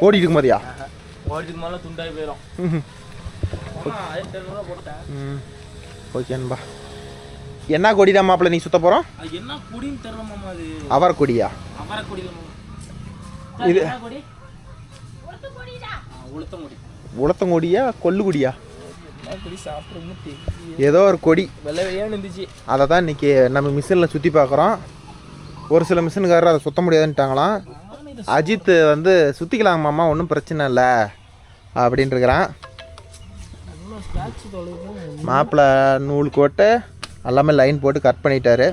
ஓடிட்டு இருக்கும் போதியா? ஓடிட்டு மேலே துண்டாகி போயிடும். ஓகேன்பா. என்ன கொடிடா மாப்பிள்ள நீ சுத்த போகிறோம்? என்ன கொடின்னு தெரியலமாம்மா. அது அவரை கொடியா? அவரை கொடி இது உளுத்தங்கொடியா கொல்லுக்குடியா? ஏதோ ஒரு கொடி இருந்துச்சு. அதை தான் இன்னைக்கு நம்ம மிஷினில் சுற்றி பார்க்குறோம். ஒரு சில மிஷினுக்காரர் அதை சுத்த முடியாதுன்ட்டாங்களாம். அஜித் வந்து சுற்றிக்கலாமாம்மா, ஒன்றும் பிரச்சனை இல்லை அப்படின்ட்டுருக்கிறான். மாப்பிள்ளை நூல் கோட்டை எல்லாமே லைன் போட்டு கட் பண்ணிட்டாரு.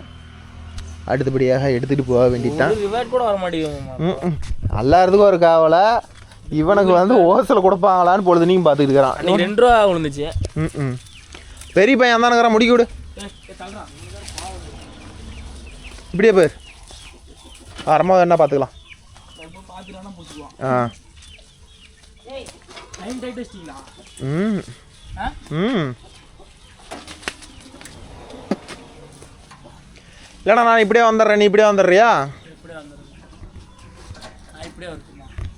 அடுத்தபடியாக எடுத்துகிட்டு போக வேண்டியதான். கூட வர மாட்டேங்குது. எல்லாத்துக்கும் ஒரு காவலை. இவனுக்கு வந்து ஓசல் கொடுப்பாங்களான்னு பொழுதுனையும் பார்த்துக்கிட்டு இருக்கிறான். 2 ரூபா விழுந்துச்சு. பெரிய பையன் தானே முடிக்க விடு. இப்படியே போயிரு. அறமாக என்ன பார்த்துக்கலாம். இல்லைண்ணா நான் இப்படியே வந்துடுறேன், நீ இப்படியே வந்துடுறியா?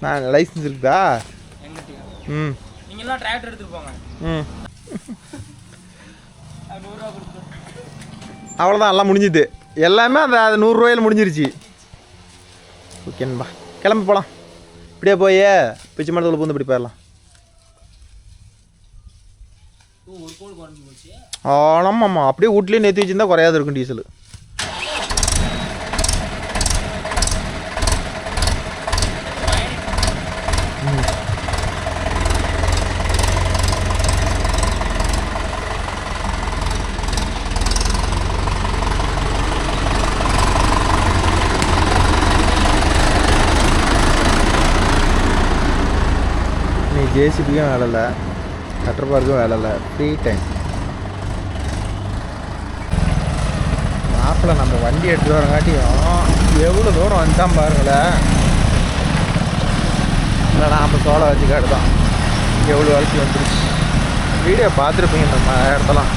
நான் லைசன்ஸ் இருக்குதா? நீங்களாம் டிராக்டர் எடுத்துட்டு போங்க. அவ்வளோதான், எல்லாம் முடிஞ்சுது. எல்லாமே அந்த 100 ரூபாயில் முடிஞ்சிருச்சு. ஓகேன்பா, கிளம்பி போகலாம். இப்படியே போய் பிச்சை மரத்தில் பூந்து இப்படி போயிடலாம். ஆமாம்மா, அப்படியே வீட்லேயே நேற்று வச்சுருந்தா குறையாது இருக்கும் டீசல். ஜேசிபிக்கும் வேலை இல்லை, கட்டர் பார்க்கும் வேலை இல்லை, ஃப்ரீ டைம். மாப்பிள்ளை நம்ம வண்டி எடுத்துகிட்டு வரங்காட்டியும் எவ்வளோ தூரம் வந்துட்டான் பாருங்களேன். இல்லை நாம் சோளை வச்சு காட்டுதான் எவ்வளோ வளர்ச்சி வந்துருச்சு. வீடியோ பார்த்துருப்பீங்க நம்ம இடத்தெல்லாம்.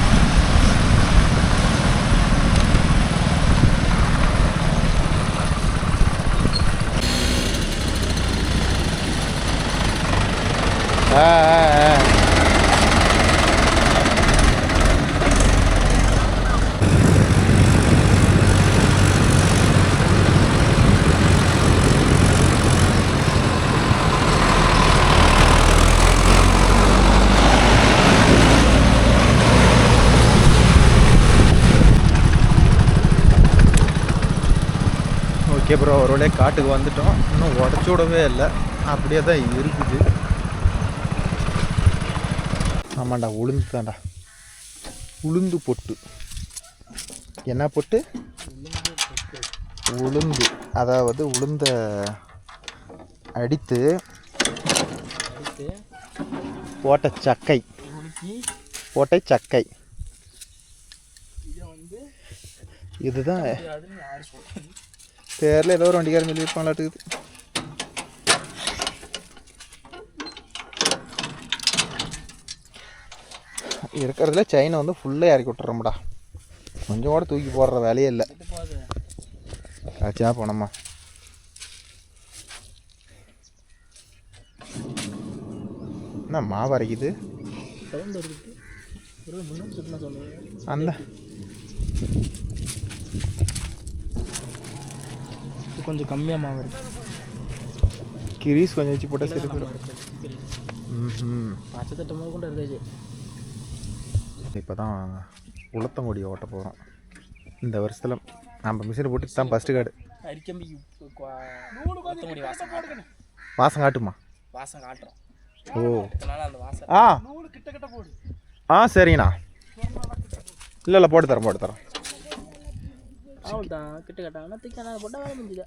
ஓகே ப்ரோ, ஒரு வழியாக காட்டுக்கு வந்துட்டோம். இன்னும் உடச்சி விடவே இல்லை, அப்படியே தான் இருக்குது. ஆமாண்டா, உளுந்து தான்டா. உளுந்து பொட்டு. என்ன பொட்டு? உளுந்து. அதாவது உளுந்த அடித்து போட்ட சக்கை. போட்ட சக்கை இதுதான். பேரில் ஏதோ ஒரு வண்டிக்காரன் சொல்லி இருப்பாங்களாட்டுக்குது. இருக்கிறதுல செயினை வந்து ஃபுல்லாக இறக்கி விட்டுறோம்டா. கொஞ்சம் கூட தூக்கி போடுற வேலையே இல்லை. ஆச்சா போனோம்மா. என்ன மாவு அரைக்குது அந்த கொஞ்சம் கம்மியாக மாவு இருக்கு. கிரீஸ் கொஞ்சம் வச்சு போட்டால் சரி போடும். பச்சை தட்டமாக கொண்டு இருந்துச்சு. இப்போ தான் உளுத்தங்கொடி ஓட்ட போகிறோம். இந்த வருஷத்தில் நம்ம மிஷினை போட்டு தான் ஃபஸ்ட்டு காடு. அரிக்கம்பி உளுத்தங்கொடி வாசம் காட்டுறோம். வாசம் காட்டுமா? வாசம் காட்டுறோம். ஓ அந்த வாசம் கிட்ட போடு. சரிங்கண்ணா. இல்லை போட்டு தரோம், போட்டு தரோம். அவ்வளோதான், கிட்ட கட்டாங்கன்னா திக்கான போட்டால் வேலை முடிஞ்சுது.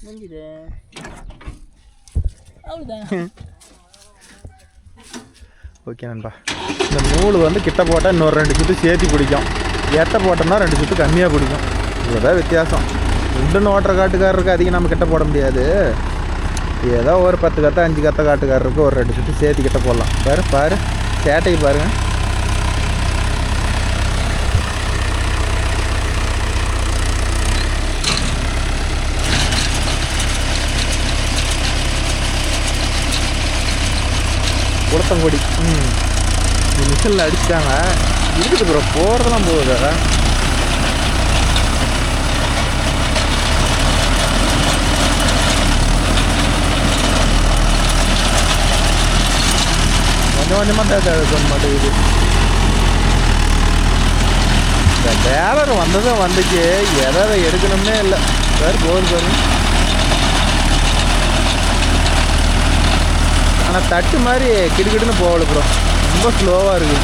முடிஞ்சுது, அவ்வளோதான். ஓகே நண்பா, இந்த நூல் வந்து கிட்ட போட்டால் இன்னொரு 2 சுற்று சேர்த்து பிடிக்கும். எட்ட போட்டோம்னா 2 சுற்று கம்மியாக பிடிக்கும். இவ்வளோதான் வித்தியாசம். உண்டுன்னு ஓட்டுற காட்டுக்காரருக்கு அதிகம் நம்ம கிட்ட போட முடியாது. ஏதோ ஒரு 10 கத்தை 5 கத்தை காட்டுக்காரருக்கு ஒரு 2 சுற்று சேர்த்து கிட்ட போடலாம். பாரு சேட்டைக்கு பாருங்கள். உளுத்தங்கொடி. இது மிஷினில் அடிச்சிட்டாங்க. இருக்குது ப்ரோ, போகிறதெல்லாம் போகுது. கொஞ்சம் கொஞ்சமாக தேவை சொல்ல மாட்டேங்குது. இந்த பேலர் வந்ததும் வந்துச்சு, எதை எடுக்கணும்னே இல்லை. சார் போகுது பாருங்க. ஆனால் தட்டு மாதிரி கிடுக்கிடுன்னு போகல ப்ரோ, ரொம்ப ஸ்லோவாக இருக்குது.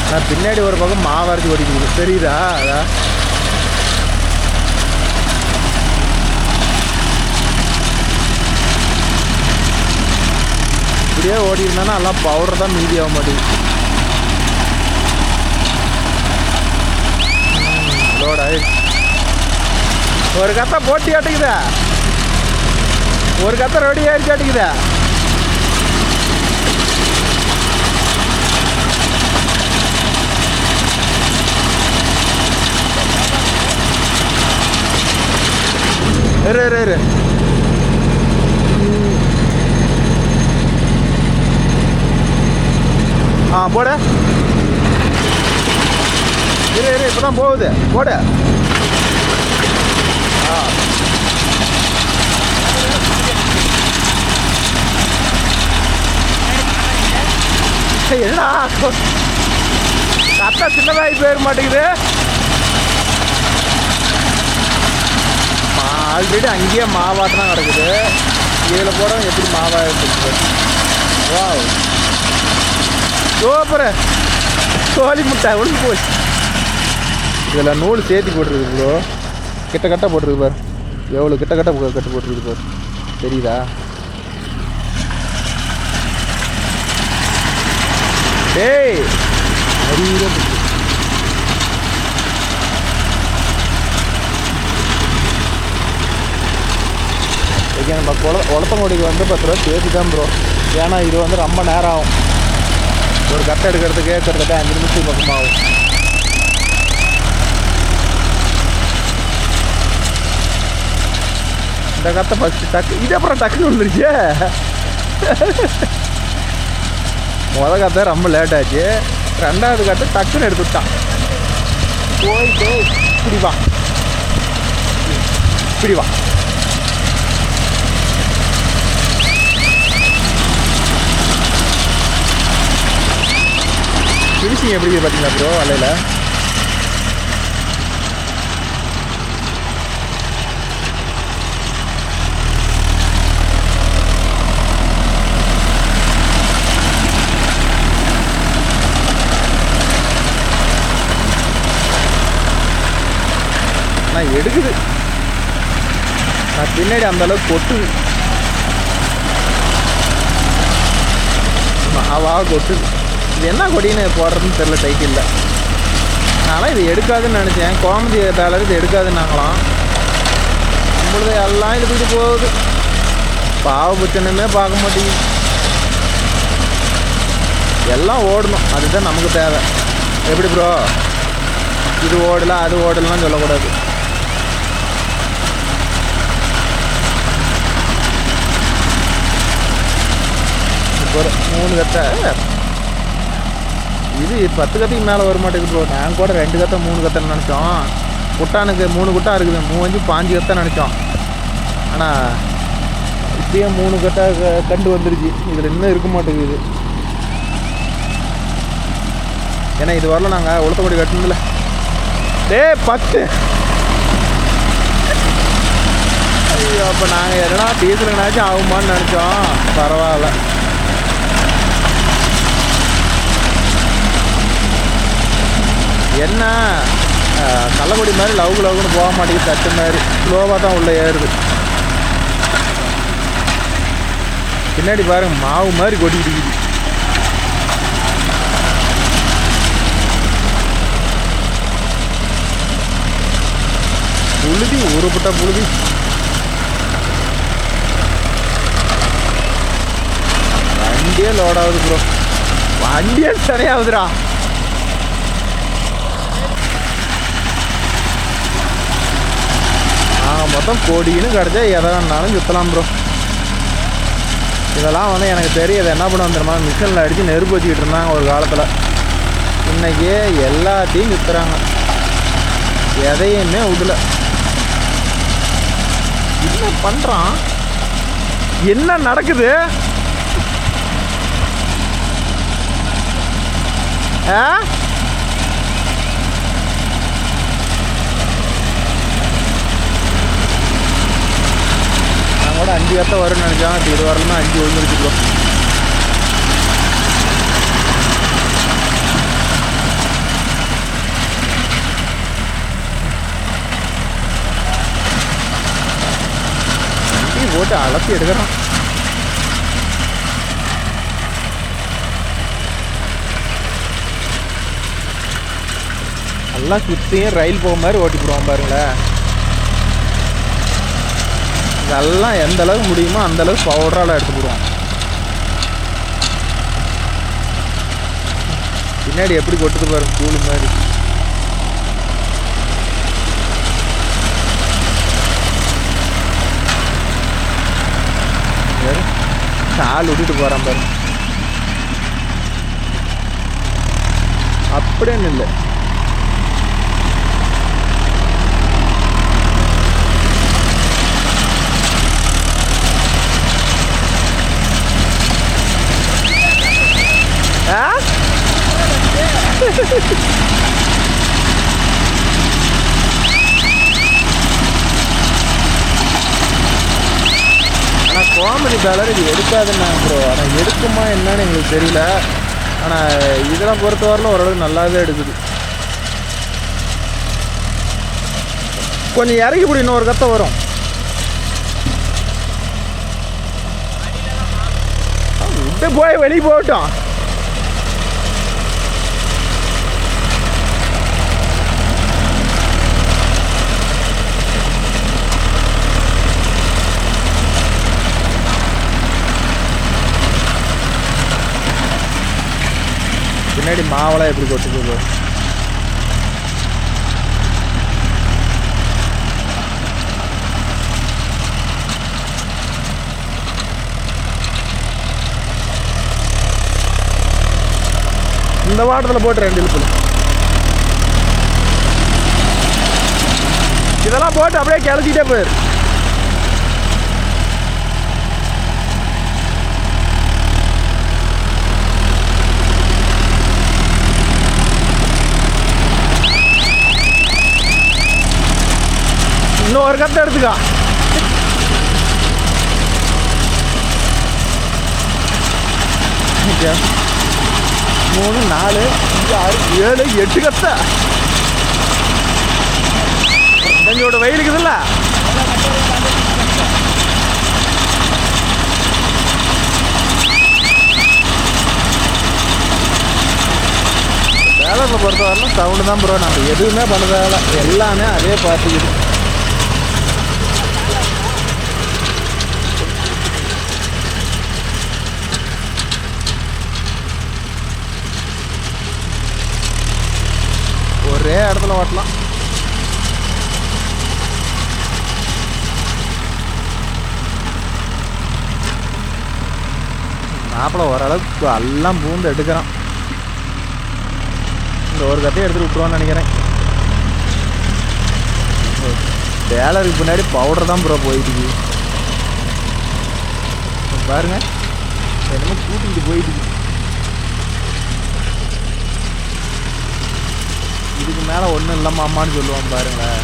ஆனால் பின்னாடி ஒரு பக்கம் மாவரைச்சி ஓடிக்குது, தெரியுதா? அதா இப்படியே ஓடி இருந்தானா எல்லாம் பவுடர் தான் மீதி ஆக மாட்டேங்குது. லோட் ஆயிடுச்சு. ஒரு கத்தை போட்டி ஆட்டுக்குதா, ஒரு கத்தை ரெடி ஆயிடுச்சு ஆட்டுக்குதா. இரு போட. இரு இப்பதான் போகுது, போட. என்னடா கத்தா சின்னதாகி போயிட மாட்டேங்குது. ஆல்ரெடி அங்கேயே மாவாட்டம் கிடக்குது. இதில் போட எப்படி மாவாயிட்டு. வா சூப்பரு, கோழி முட்டை ஒழுங்கு போச்சு. இதில் நூல் சேர்த்தி போட்டுருக்கு ப்ரோ, கிட்ட கட்ட போட்டிருக்கு பாரு. எவ்வளோ கிட்ட கட்ட கட்டு போட்டிருக்கு பாரு, தெரியுதா? டேய் நிறைய நம்ம உளத்தங்கோடிக்கு வந்து 10 ரூபா சேர்த்து தான் ப்ரோ. ஏன்னா இது வந்து ரொம்ப நேரம் ஆகும். ஒரு கட்டை எடுக்கிறதுக்கு கிட்டத்தட்ட 5 நிமிஷத்துக்கு பக்கமாகும். இந்த கத்தை ஃபஸ்ட்டு டக்கு, இது அப்புறம் டக்குன்னு வந்துருச்சு. முதல் கத்தை ரொம்ப லேட் ஆச்சு, ரெண்டாவது கத்தை டக்குன்னு எடுத்து விட்டான். போயிட்டு இப்படி வா, இப்படி வா. ஃபினிஷிங் எப்படி பார்த்தீங்களா ப்ரோ வலையில்? ஆனால் எடுக்குது. நான் பின்னாடி அந்தளவுக்கு கொட்டுது, மாவாக கொட்டுது. இது என்ன கொடின்னு போடுறதுன்னு தெரில, டைட்டில். அதனால் இது எடுக்காதுன்னு நினச்சேன். கோமதி பேலர் இது எடுக்காதுன்னாங்களாம். நம்மளது எல்லாம் இது போயிட்டு போகுது. பாவபட்சணுமே பார்க்க மாட்டேங்குது. எல்லாம் ஓடணும், அதுதான் நமக்கு தேவை. எப்படி ப்ரோ இது ஓடலாம் அது ஓடலாம் சொல்லக்கூடாது. இப்போ 3 கத்தை, இது 10 கத்தைக்கு மேலே வர மாட்டேங்குது ப்ரோ. நாங்கள் கூட 2 கத்தை 3 கத்தைன்னு நினச்சோம். குட்டானுக்கு 3 குட்டா இருக்குது, 5 கத்தை நினச்சோம். ஆனால் இப்படியே 3 கட்டை கண்டு வந்துருச்சு. இதில் இன்னும் இருக்க மாட்டேங்குது. ஏன்னா இது வரல நாங்கள் உளுத்தங்கொடி கட்டணும்ல. டே 10. ஐயோ, அப்போ நாங்கள் எதனா டீசலுக்குனாச்சும் ஆகுமான்னு நினச்சோம். பரவாயில்ல. என்ன கள்ளக்குடி மாதிரி லவுக்குன்னு போக மாட்டேங்குது. தட்டு மாதிரி ஸ்லோவாக தான் உள்ளே ஏறுது. பின்னாடி பாருங்க, மாவு மாதிரி கொட்டிக்கிட்டு. புழுதி ஊறுபட்ட புழுதி. வண்டியே லோட் ஆகுது ப்ரோ, வண்டியே சரியாகுதுடா. மொத்தம் கோடின்னு கிடச்சா எதை வேணாலும் சுற்றலாம் ப்ரோ. இதெல்லாம் வந்து எனக்கு தெரியுது என்ன பண்ண தெரியுமா, மிஷினில் அடித்து நெருப்பு வச்சுக்கிட்டு இருந்தாங்க ஒரு காலத்தில். இன்றைக்கி எல்லாத்தையும் விற்றுறாங்க, எதையுமே விடல. என்ன பண்ணுறான், என்ன நடக்குது? நான் கூட 5 கத்த வரும்னு நினச்சாங்க, இது வரலன்னா 5 விழுந்துருச்சுக்கோ. போட்டு அலப்பி எடுக்கிறான். எல்லாம் சுற்றியும் ரயில் போக மாதிரி ஓட்டி போடுவான் பாருங்களேன். இதெல்லாம் எந்த அளவுக்கு முடியுமோ அந்த அளவுக்கு பவுடரால் எடுத்து போடுவான். பின்னாடி எப்படி கொட்டுது பாருங்க, கூலி மாதிரி. கால் விட்டுட்டு போகிறான் பாரு, அப்படியே இல்லை. ஆனால் காமெடி பேலர் இது எடுக்காதுன்னா ப்ரோ, ஆனால் எடுக்குமா என்னன்னு எங்களுக்கு தெரியல. ஆனால் இதெல்லாம் பொறுத்தவரையிலும் ஓரளவுக்கு நல்லாவே எடுக்குது. கொஞ்சம் இறக்கி பிடி, இன்னொரு கத்தை வரும். விட்டு போய் வெளியே போகட்டும். பின்னாடி மாவெல்லாம் எப்படி கொட்டு போகுது. இந்த வாட்டத்தில் போட்டு 2 இழுப்பு இதெல்லாம் போட்டு அப்படியே கிளச்சிட்டே போயிரு. இன்னும் ஒரு கத்தை எடுத்துக்கா. 3 4 5 6 7 8 கத்தை. கொஞ்சோட வெயிலுக்குதுல்ல, பேலரில் பொறுத்த வரலாம் சவுண்டு தான் ப்ரோ. நம்ம எதுவுமே பண்ணதால எல்லாமே அதே பார்த்துக்குது. ஒரே இடத்துல ஓட்டலாம். மாப்பிள்ள ஓரளவுக்கு எல்லாம் பூந்து எடுக்கிறான். இந்த ஒரு கத்தையை எடுத்துட்டு விட்டுருவான்னு நினைக்கிறேன். பேலருக்கு பின்னாடி பவுடர் தான் ப்ரோ போயிட்டு பாருங்க, என்னமோ கூட்டிகிட்டு போயிட்டு. இதுக்கு மேலே ஒன்றும் இல்லாமல் அம்மான்னு சொல்லுவான் பாருங்களேன்.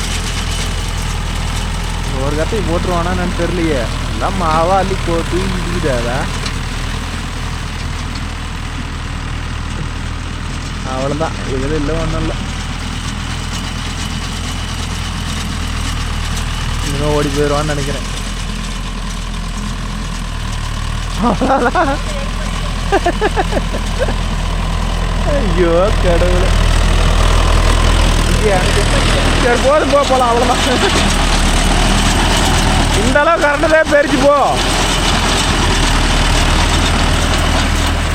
ஒரு கத்தை போட்டுருவானான்னு தெரியலையே, எல்லாம் மாவா அள்ளி போட்டு இடிக்குதாதா. அவ்வளோதான், இதில் இல்லை ஒன்றும் இல்லை. இன்னும் ஓடி போயிடுவான்னு நினைக்கிறேன். ஐயோ கடவுளே. சரி போதும் போகலாம், அவ்வளோதான். இந்த அளவு கரண்ட்டு தான் போயிடுச்சு போ.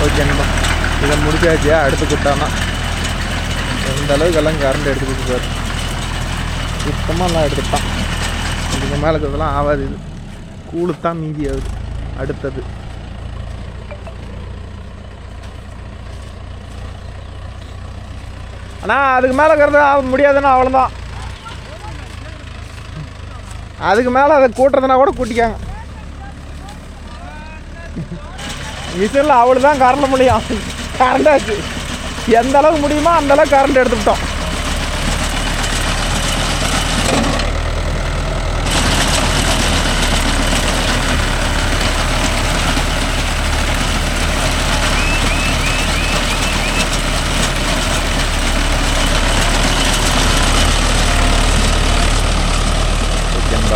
ஓகேண்ணா, இதை முடிச்சாச்சு. அடுத்து கொடுத்தான்னா இந்த அளவுக்கு எல்லாம் கரண்ட் எடுத்து கொடுத்துருவார். சுத்தமாக எல்லாம் எடுத்துட்டான். இதுக்கு மேலே இருக்கிறதெல்லாம் ஆகாது. இது கூழுத்தான் மீதி ஆகுது. அடுத்தது ஆனால் அதுக்கு மேலே இருக்கிறது முடியாதுன்னா அவ்வளோதான். அதுக்கு மேலே அதை கூட்டுறதுனா கூட கூட்டிக்காங்க. மிஷினில் அவ்வளோ தான் கரண்ட் முடியும். கரண்டாச்சு எந்த அளவுக்கு முடியுமோ அந்த அளவுக்கு கரண்ட் எடுத்துக்கிட்டோம்.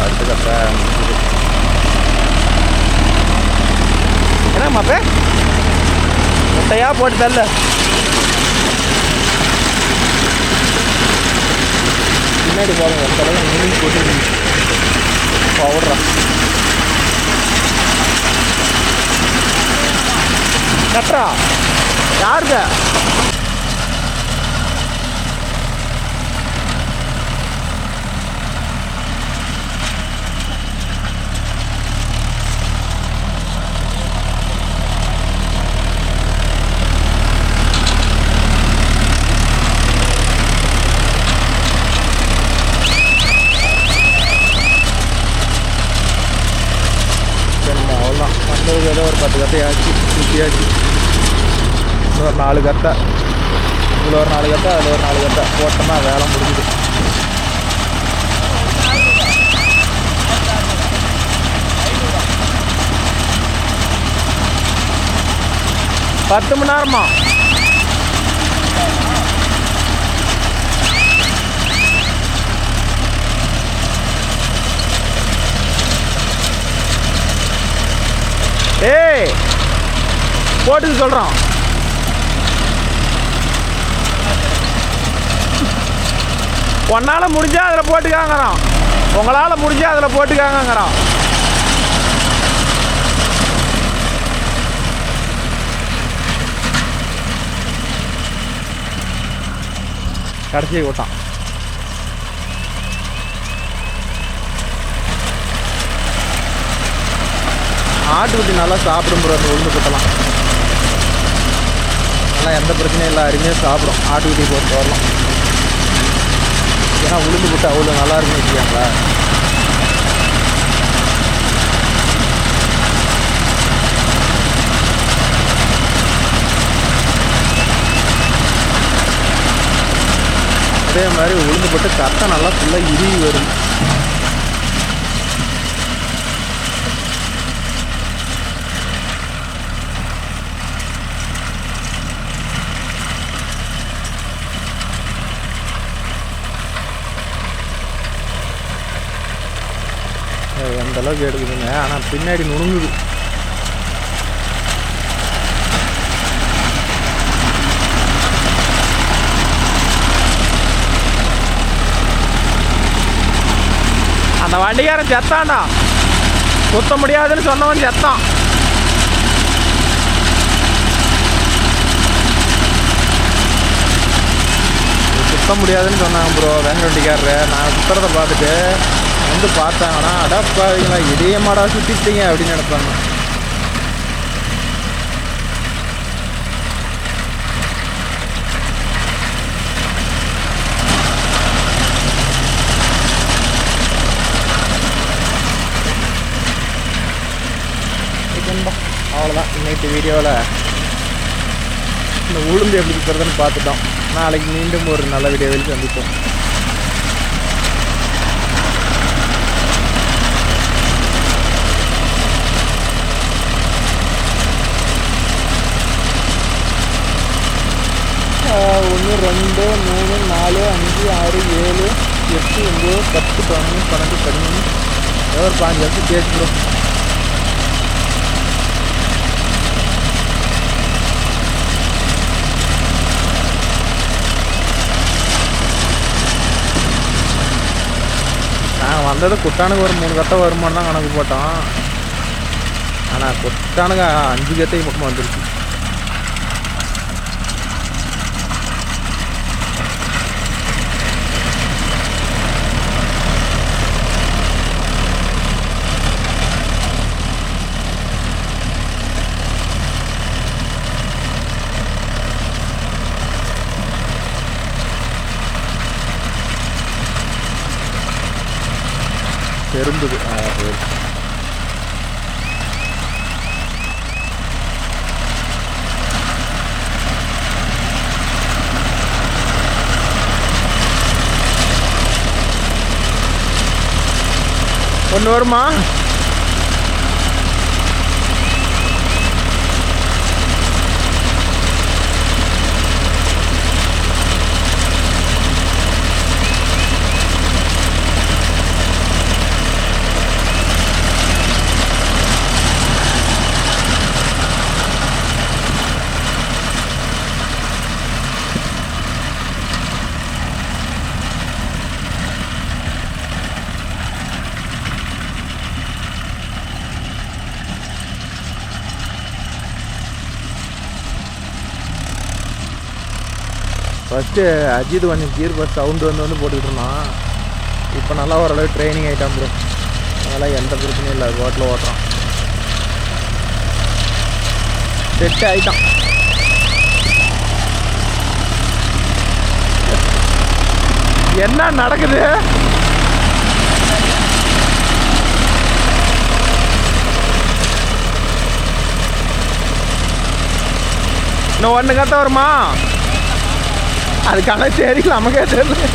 அடுத்த என்ன மாப்பே முட்டையா போட்டு தரல. பின்னாடி போடுங்க அந்த அளவுக்கு மீன் போட்டு பவுட்ரா கட்டுறா யாருங்க ஏதோ ஒரு 10 கட்டையாச்சு சுற்றியாச்சு. இன்னும் ஒரு 4 கட்டை, இதில் ஒரு 4 கட்டை, அதில் ஒரு 4 கட்டை போட்டோம்னா வேலை முடிஞ்சுது. பத்து மணி நேரமா? ஏய் போட்டுக்கு சொல்கிறோம். உன்னால் முடிஞ்சால் அதில் போட்டுக்காங்கிறோம், உங்களால் முடிஞ்சால் அதில் போட்டுக்காங்கிறோம். கடைசி ஓட்டான். ஆட்டுக்குட்டி நல்லா சாப்பிடும் ப்ரோ. அந்த உளுந்து புட்டெல்லாம் நல்லா எந்த பிரச்சனையும் இல்லை, அருமையாக சாப்பிடும். ஆட்டுக்குட்டி பொறுத்த வரலாம். ஏன்னா உளுந்து புட்டு அவ்வளோ நல்லா இருக்குன்னு வச்சுக்காங்களா. அதே மாதிரி உளுந்து போட்டு கட்டை நல்லா ஃபுல்லாக இறுகி வரும். அந்த அளவுக்கு எடுக்குதுங்க, ஆனால் பின்னாடி நுணுங்குது. அந்த வண்டிக்காரன் செத்தான்டா, சுத்த முடியாதுன்னு சொன்னவன் செத்தான். சுத்த முடியாதுன்னு சொன்னாங்க ப்ரோ வேங்க வண்டிக்காரரு. நான் சுத்துறத பார்த்துட்டு வந்து பார்த்தாங்கன்னா அடப்பாவீங்களா இதே மாடா சுற்றிட்டீங்க அப்படின்னு நினைப்பாங்க. அவ்வளோதான் இன்னைக்கு வீடியோவில் இந்த உளுந்து எப்படி இருக்கிறதுன்னு பார்த்துட்டோம். நாளைக்கு மீண்டும் ஒரு நல்ல வீடியோவில் சந்திப்போம். ஒன்று 2 3 4 5 6 7 8 9 10 11 12 13 ஏதோ ஒரு 5 வருஷம் கேட்டுக்கிறோம். நாங்கள் வந்தது குட்டானுக்கு ஒரு 3 கட்டை வருமானு தான் கணக்கு போட்டோம். ஆனால் குட்டானுக்கு 5 கட்டைக்கு பக்கம் வந்துருச்சு. எறும்புது. ஒன்று வருமா? ஃபஸ்ட்டு அஜித் கொஞ்சம் கீர் பஸ் சவுண்டு வந்து போட்டுக்கிட்டு இருந்தான். இப்போ நல்லா ஓரளவு ட்ரைனிங் ஆகிட்டான் ப்ரோ. அதெல்லாம் எந்த பிரச்சனையும் இல்லை, ரோட்டில் ஓட்டுறான். செட் ஆகிட்டான். என்ன நடக்குது? இன்னும் ஒன்று கத்த வருமா? அதுக்கான தெரியல, நமக்கே தெரியல.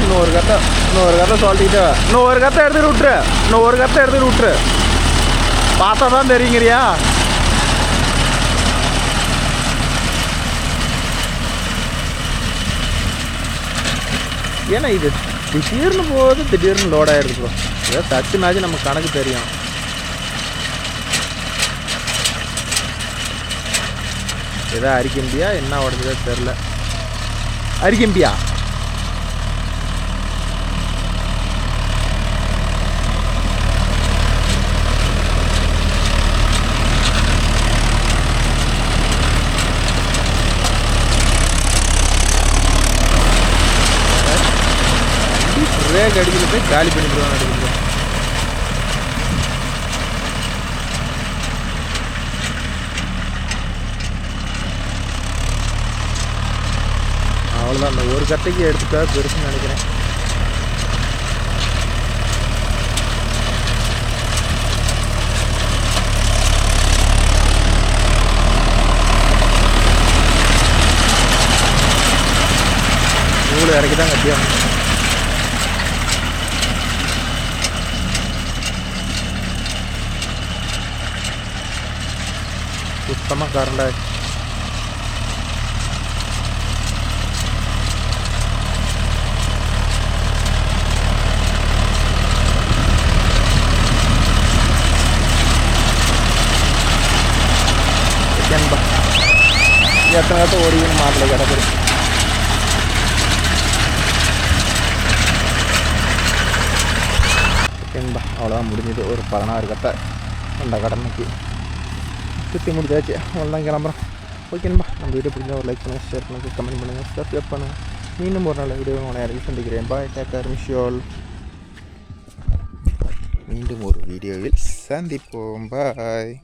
இன்னொரு கத்தை சொல்லிக்கிட்டு இன்னொரு கத்தை எடுத்துட்டு விட்டுரு. இன்னொரு கத்தை எடுத்துட்டு விட்டுரு. பார்த்தா தான் தெரியுங்கிறியா? ஏன்னா இது திடீர்னு போகுது, திடீர்னு லோட் ஆகிடுது ப்ரோ. ஏதோ டச்சுனாச்சு நமக்கு கணக்கு தெரியும். ஏதோ அரிக்கம்பியா என்ன உடஞ்சதோ தெரில. அரிக்கம்பியா பிரேக் அடிக்கிறது போய் காலி பண்ணிடுவாங்க. அடிக்கிறது அவ்வளோதான். அந்த ஒரு கட்டைக்கு எடுத்துட்டா பெருசுன்னு நினைக்கிறேன். நூறு இறக்கி தான் கட்டியாகும். சுத்தமாக கரண்டாக எத்தனை கட்ட ஓடிக்கணும் மாட்டில் கிடக்குது. ஓகேன்பா, அவ்வளோதான் முடிஞ்சது. ஒரு 16 கட்டை அந்த கடமைக்கு சுற்றி முடிஞ்சாச்சு. அவ்வளோதான் கிளம்புறோம். ஓகேன்பா, நம்ம வீடியோ பிடிச்சா ஒரு லைக் பண்ணுங்கள், ஷேர் பண்ணுங்கள், கமெண்ட் பண்ணுங்கள், சப்ஸ்கிரைப் பண்ணுங்கள். மீண்டும் ஒரு நல்ல வீடியோ உங்களை யாரையும் சந்திக்கிறேன். Bye, take care, miss you all. மீண்டும் ஒரு வீடியோவில் சந்திப்போம். பாய்.